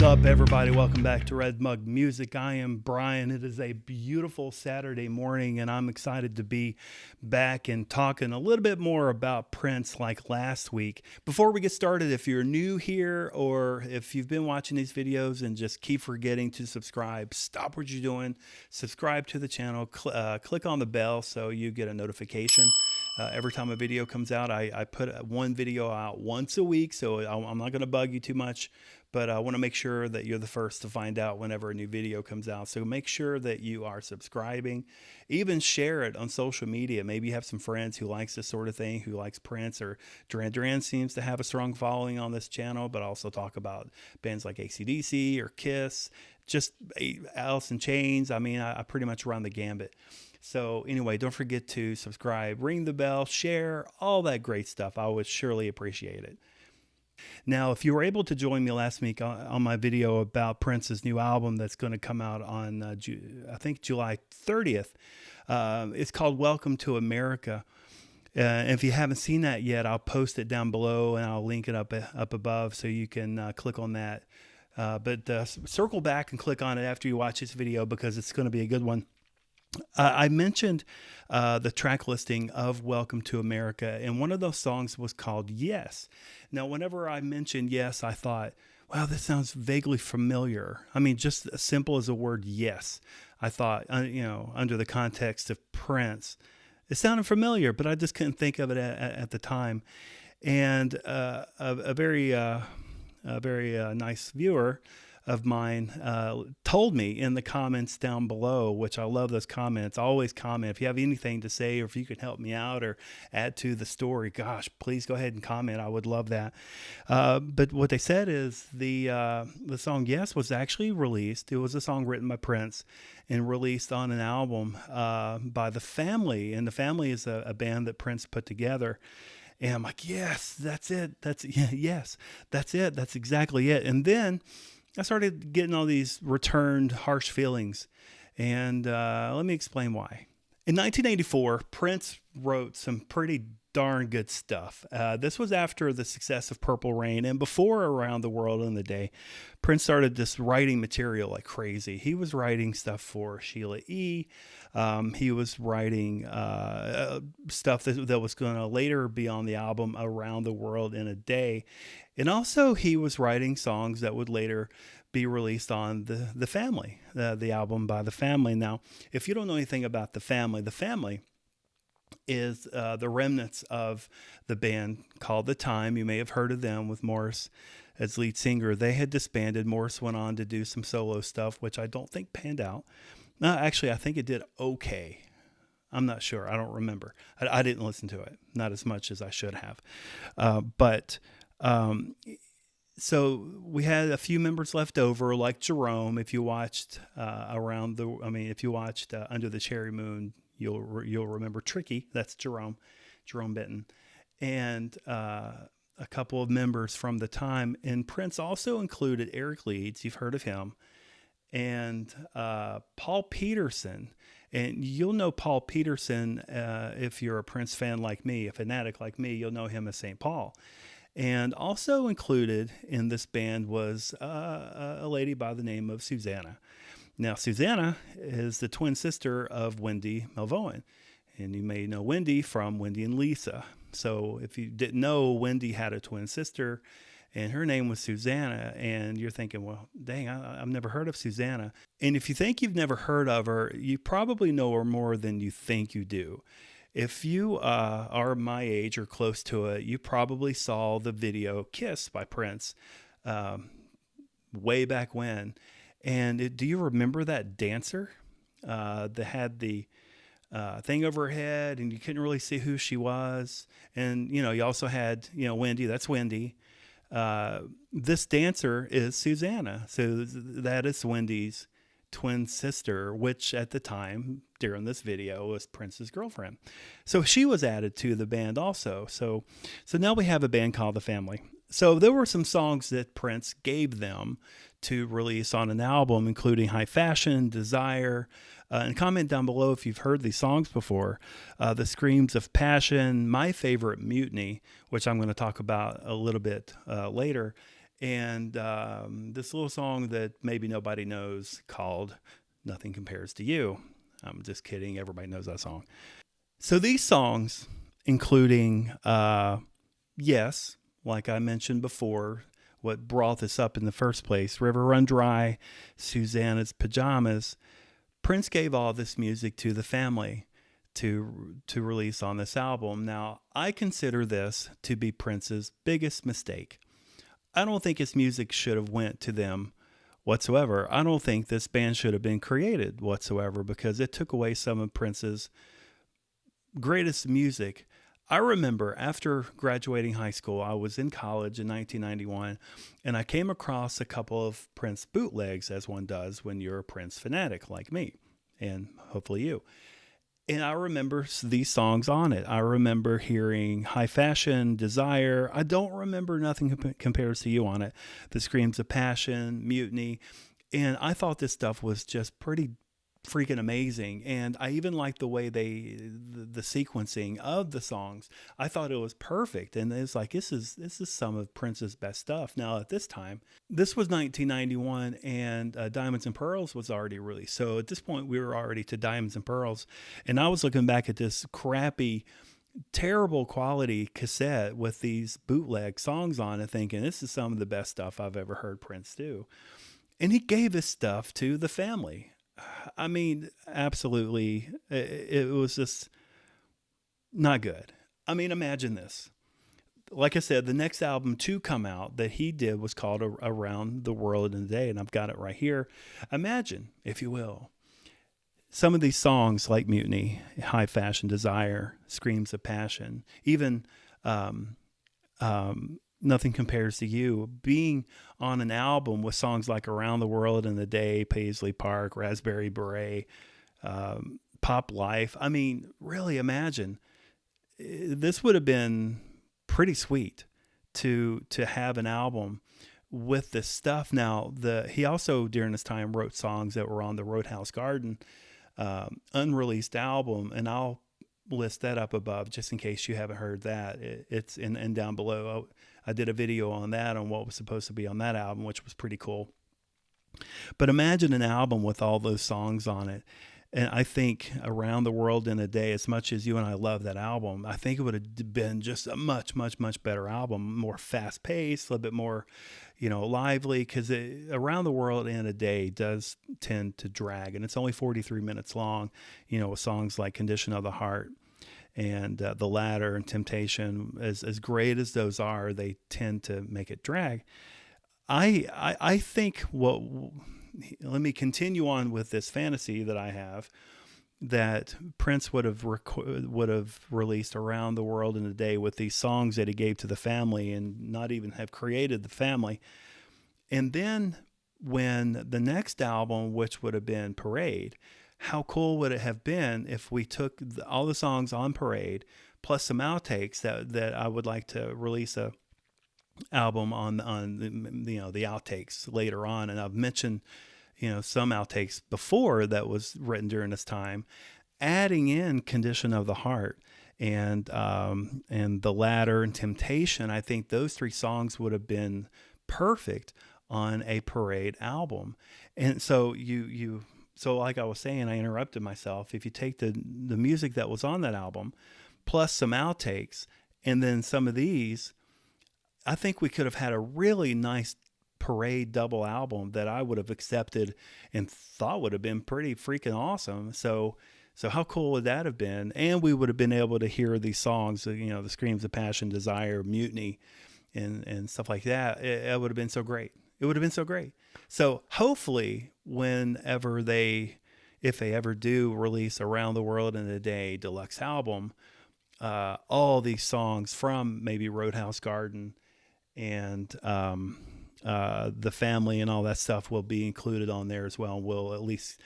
up, everybody? Welcome back to Red Mug Music. I am Brian. It is a beautiful Saturday morning, and I'm excited to be back and talking a little bit more about Prince like last week. Before we get started, if you're new here or if you've been watching these videos and just keep forgetting to subscribe, stop what you're doing, subscribe to the channel, click on the bell so you get a notification. Every time a video comes out, I put one video out once a week, so I'm not going to bug you too much, but I want to make sure that you're the first to find out whenever a new video comes out. So make sure that you are subscribing, even share it on social media. Maybe you have some friends who likes this sort of thing, who likes Prince, or Duran Duran seems to have a strong following on this channel, but also talk about bands like AC/DC or Kiss, just Alice in Chains. I mean, I pretty much run the gambit. So anyway, don't forget to subscribe, ring the bell, share, all that great stuff. I would surely appreciate it. Now, if you were able to join me last week on my video about Prince's new album that's going to come out on, I think, July 30th, it's called Welcome to America. And if you haven't seen that yet, I'll post it down below and I'll link it up above so you can click on that. But circle back and click on it after you watch this video because it's going to be a good one. I mentioned the track listing of Welcome to America, and one of those songs was called Yes. Now, whenever I mentioned Yes, I thought, wow, this sounds vaguely familiar. I mean, just as simple as the word yes. I thought, under the context of Prince, it sounded familiar, but I just couldn't think of it at the time. And a very nice viewer of mine told me in the comments down below, which I love those comments. Always comment if you have anything to say or if you can help me out or add to the story. Gosh, please go ahead and comment. I would love that. But what they said is the song Yes was actually released. It was a song written by Prince and released on an album by The Family. And The Family is a band that Prince put together. And I'm like, yes, that's it. Yes, that's it. That's exactly it. And then I started getting all these returned harsh feelings, and let me explain why. In 1984, Prince wrote some pretty darn good stuff. This was after the success of Purple Rain and before Around the World in the Day. Prince started just writing material like crazy. He was writing stuff for Sheila E. He was writing stuff that was going to later be on the album Around the World in a Day. And also he was writing songs that would later be released on The Family, the album by The Family. Now, if you don't know anything about The Family is the remnants of the band called The Time. You may have heard of them with Morris as lead singer. They had disbanded. Morris went on to do some solo stuff, which I don't think panned out. Actually, I think it did okay. I'm not sure. I don't remember. I didn't listen to it, not as much as I should have. So we had a few members left over, like Jerome. If you watched Under the Cherry Moon, you'll remember Tricky. That's Jerome Benton, and a couple of members from The Time. And Prince also included Eric Leeds. You've heard of him, and Paul Peterson. And you'll know Paul Peterson if you're a Prince fan like me, a fanatic like me. You'll know him as St. Paul. And also included in this band was a lady by the name of Susanna. Now, Susanna is the twin sister of Wendy Melvoin. And you may know Wendy from Wendy and Lisa. So if you didn't know, Wendy had a twin sister, and her name was Susanna. And you're thinking, well, dang, I've never heard of Susanna. And if you think you've never heard of her, you probably know her more than you think you do. If you are my age or close to it, you probably saw the video Kiss by Prince way back when. And do you remember that dancer that had the thing over her head and you couldn't really see who she was? And, you also had, Wendy. That's Wendy. This dancer is Susanna. So that is Wendy's twin sister, which at the time during this video was Prince's girlfriend. So she was added to the band also. So now we have a band called The Family. So there were some songs that Prince gave them to release on an album, including High Fashion, Desire, and comment down below if you've heard these songs before. The Screams of Passion, my favorite, Mutiny, which I'm going to talk about a little bit later, And this little song that maybe nobody knows called Nothing Compares to You. I'm just kidding. Everybody knows that song. So these songs, including, yes, like I mentioned before, what brought this up in the first place, River Run Dry, Susanna's Pajamas, Prince gave all this music to the family to release on this album. Now, I consider this to be Prince's biggest mistake. I don't think his music should have went to them whatsoever. I don't think this band should have been created whatsoever because it took away some of Prince's greatest music. I remember after graduating high school, I was in college in 1991, and I came across a couple of Prince bootlegs, as one does when you're a Prince fanatic like me, and hopefully you. And I remember these songs on it. I remember hearing High Fashion, Desire. I don't remember Nothing Compares to You on it. The Screams of Passion, Mutiny. And I thought this stuff was just pretty freaking amazing. And I even liked the way the sequencing of the songs. I thought it was perfect. And it's like, this is some of Prince's best stuff. Now at this time, this was 1991 and Diamonds and Pearls was already released. So at this point we were already to Diamonds and Pearls. And I was looking back at this crappy, terrible quality cassette with these bootleg songs on it thinking this is some of the best stuff I've ever heard Prince do. And he gave his stuff to the family. I mean, absolutely, it was just not good. I mean, imagine this. Like I said, the next album to come out that he did was called Around the World in a Day, and I've got it right here. Imagine, if you will, some of these songs like Mutiny, High Fashion, Desire, Screams of Passion, even Nothing Compares to You, being on an album with songs like Around the World in a Day, Paisley Park, Raspberry Beret, Pop Life. I mean, really imagine. This would have been pretty sweet to have an album with this stuff. Now, he also, during this time, wrote songs that were on the Roadhouse Garden unreleased album, and I'll list that up above just in case you haven't heard that. It's in down below. I did a video on that, on what was supposed to be on that album, which was pretty cool. But imagine an album with all those songs on it. And I think Around the World in a Day, as much as you and I love that album, I think it would have been just a much, much, much better album, more fast paced, a little bit more, lively, because Around the World in a Day does tend to drag, and it's only 43 minutes long, with songs like Condition of the Heart and The Ladder and Temptation. As great as those are, they tend to make it drag. I think let me continue on with this fantasy that I have, that Prince would have released Around the World in a Day with these songs that he gave to the family and not even have created the family. And then when the next album, which would have been Parade, how cool would it have been if we took all the songs on Parade plus some outtakes that I would like to release a album on the outtakes later on. And I've mentioned some outtakes before that was written during this time, adding in Condition of the Heart and The Ladder and Temptation. I think those three songs would have been perfect on a Parade album. And so so like I was saying, I interrupted myself. If you take the music that was on that album plus some outtakes and then some of these, I think we could have had a really nice Parade double album that I would have accepted and thought would have been pretty freaking awesome. So how cool would that have been? And we would have been able to hear these songs, the Screams of Passion, Desire, Mutiny, and stuff like that. It would have been so great. It would have been so great. So hopefully whenever if they ever do release Around the World in a Day deluxe album, all these songs from maybe Roadhouse Garden and the family and all that stuff will be included on there as well. We'll at least,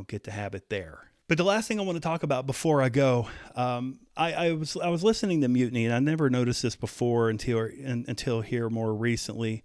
get to have it there. But the last thing I want to talk about before I go, I was listening to Mutiny, and I never noticed this before until here more recently.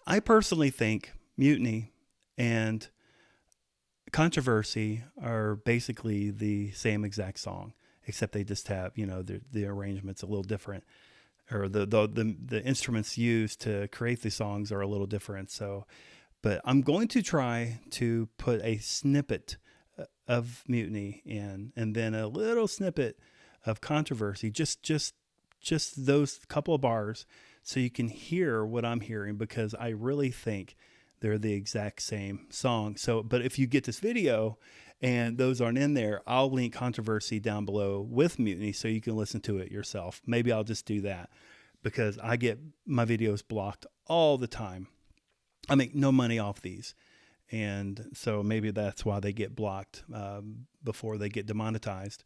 I personally think Mutiny and Controversy are basically the same exact song, except they just have, the arrangement's a little different. or the instruments used to create these songs are a little different. So, but I'm going to try to put a snippet of Mutiny in, and then a little snippet of Controversy, just those couple of bars, so you can hear what I'm hearing, because I really think they're the exact same song. So, but if you get this video and those aren't in there, I'll link Controversy down below with Mutiny so you can listen to it yourself. Maybe I'll just do that, because I get my videos blocked all the time. I make no money off these. And so maybe that's why they get blocked before they get demonetized,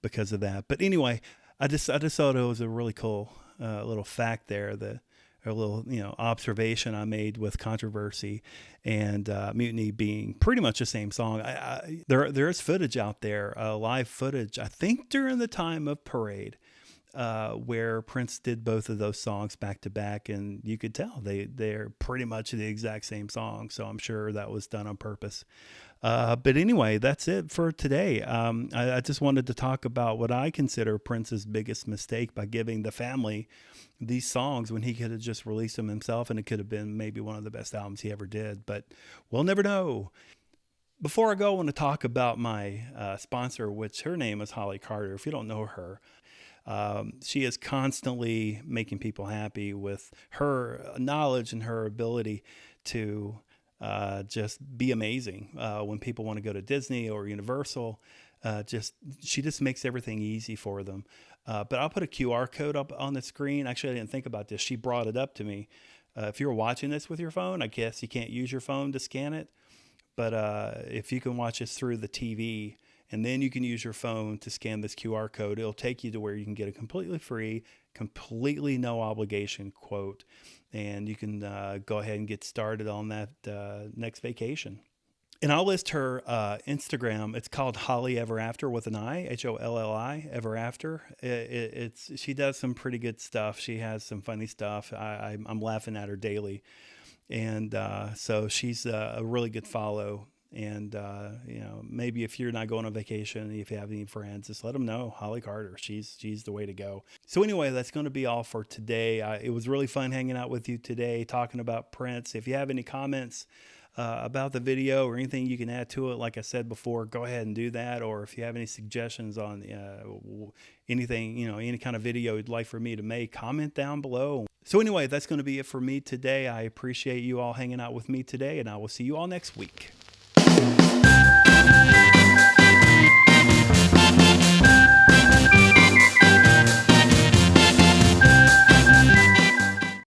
because of that. But anyway, I just thought it was a really cool little fact there, a little observation I made with Controversy and Mutiny being pretty much the same song. There is footage out there, live footage, I think during the time of Parade, where Prince did both of those songs back to back, and you could tell they're pretty much the exact same song. So I'm sure that was done on purpose. But anyway, that's it for today. I just wanted to talk about what I consider Prince's biggest mistake by giving the family these songs when he could have just released them himself, and it could have been maybe one of the best albums he ever did. But we'll never know. Before I go, I want to talk about my sponsor, which her name is Holly Carter. If you don't know her, she is constantly making people happy with her knowledge and her ability to just be amazing. When people want to go to Disney or Universal, she just makes everything easy for them. But I'll put a QR code up on the screen. Actually, I didn't think about this. She brought it up to me. If you're watching this with your phone, I guess you can't use your phone to scan it. But if you can watch this through the TV, and then you can use your phone to scan this QR code, it'll take you to where you can get a completely free, completely no obligation quote. And you can go ahead and get started on that next vacation. And I'll list her Instagram. It's called Holly Ever After with an I, Holli Ever After. She does some pretty good stuff. She has some funny stuff. I'm laughing at her daily. And so she's a really good follow. And, maybe if you're not going on vacation, if you have any friends, just let them know. Holly Carter, she's the way to go. So anyway, that's going to be all for today. It was really fun hanging out with you today, talking about Prince. If you have any comments about the video or anything you can add to it, like I said before, go ahead and do that. Or if you have any suggestions on anything, any kind of video you'd like for me to make, comment down below. So anyway, that's going to be it for me today. I appreciate you all hanging out with me today, and I will see you all next week.